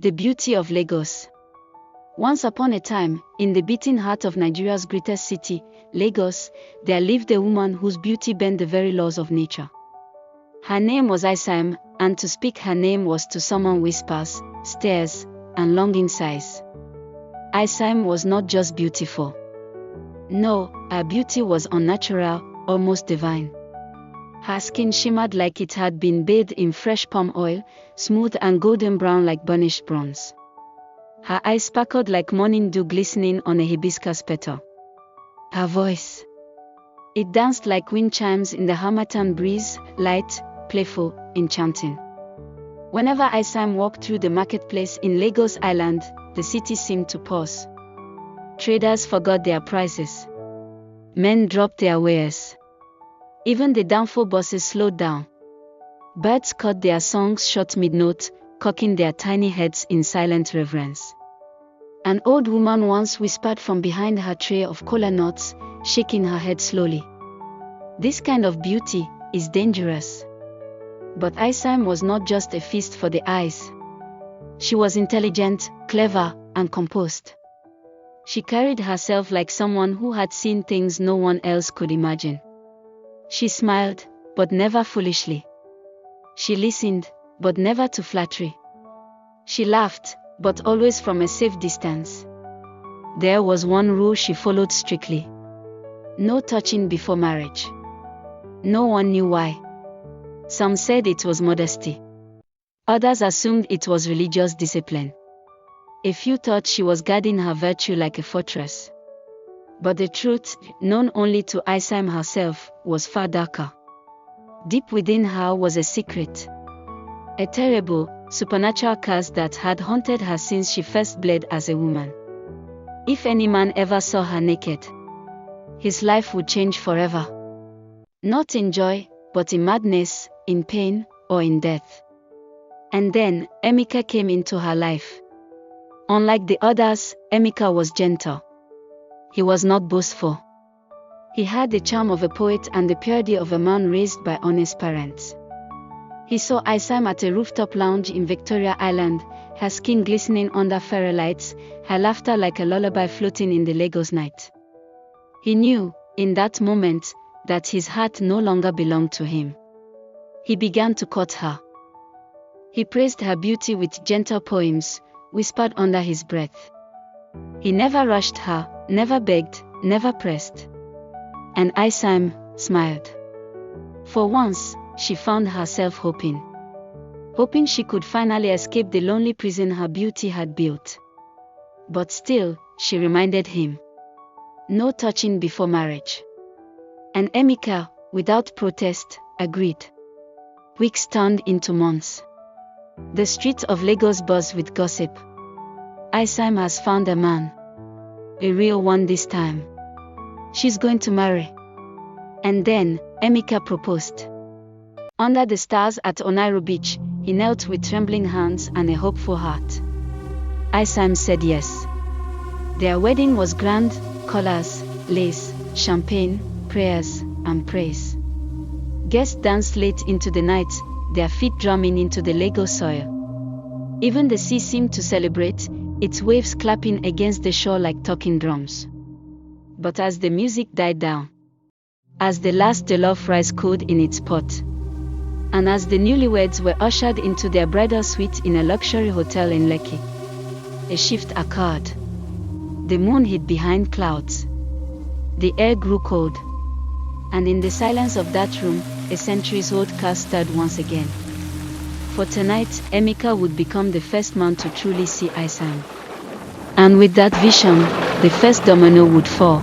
The beauty of Lagos. Once upon a time, in the beating heart of Nigeria's greatest city, Lagos, there lived a woman whose beauty bent the very laws of nature. Her name was Isime, and to speak her name was to summon whispers, stares, and longing sighs. Isime was not just beautiful. No, her beauty was unnatural, almost divine. Her skin shimmered like it had been bathed in fresh palm oil, smooth and golden brown like burnished bronze. Her eyes sparkled like morning dew glistening on a hibiscus petal. Her voice. It danced like wind chimes in the harmattan breeze, light, playful, enchanting. Whenever Isime walked through the marketplace in Lagos Island, the city seemed to pause. Traders forgot their prices. Men dropped their wares. Even the downfall buses slowed down. Birds cut their songs short mid-note, cocking their tiny heads in silent reverence. An old woman once whispered from behind her tray of kola nuts, shaking her head slowly. This kind of beauty is dangerous. But Isime was not just a feast for the eyes. She was intelligent, clever, and composed. She carried herself like someone who had seen things no one else could imagine. She smiled, but never foolishly. She listened, but never to flattery. She laughed, but always from a safe distance. There was one rule she followed strictly. No touching before marriage. No one knew why. Some said it was modesty. Others assumed it was religious discipline. A few thought she was guarding her virtue like a fortress. But the truth, known only to Isime herself, was far darker. Deep within her was a secret. A terrible, supernatural curse that had haunted her since she first bled as a woman. If any man ever saw her naked, his life would change forever. Not in joy, but in madness, in pain, or in death. And then, Emeka came into her life. Unlike the others, Emeka was gentle. He was not boastful. He had the charm of a poet and the purity of a man raised by honest parents. He saw Isime at a rooftop lounge in Victoria Island, her skin glistening under fairy lights, her laughter like a lullaby floating in the Lagos night. He knew, in that moment, that his heart no longer belonged to him. He began to court her. He praised her beauty with gentle poems, whispered under his breath. He never rushed her, never begged, never pressed. And Isime smiled. For once, she found herself hoping. Hoping she could finally escape the lonely prison her beauty had built. But still, she reminded him. No touching before marriage. And Emeka, without protest, agreed. Weeks turned into months. The streets of Lagos buzzed with gossip. Isime has found a man. A real one this time. She's going to marry. And then, Emeka proposed. Under the stars at Onairo Beach, he knelt with trembling hands and a hopeful heart. Isime said yes. Their wedding was grand, colors, lace, champagne, prayers, and praise. Guests danced late into the night, their feet drumming into the Lagos soil. Even the sea seemed to celebrate, its waves clapping against the shore like talking drums. But as the music died down, as the last jollof rice cooled in its pot, and as the newlyweds were ushered into their bridal suite in a luxury hotel in Lekki, a shift occurred. The moon hid behind clouds. The air grew cold. And in the silence of that room, a centuries-old curse stirred once again. For tonight, Emeka would become the first man to truly see Isime. And with that vision, the first domino would fall.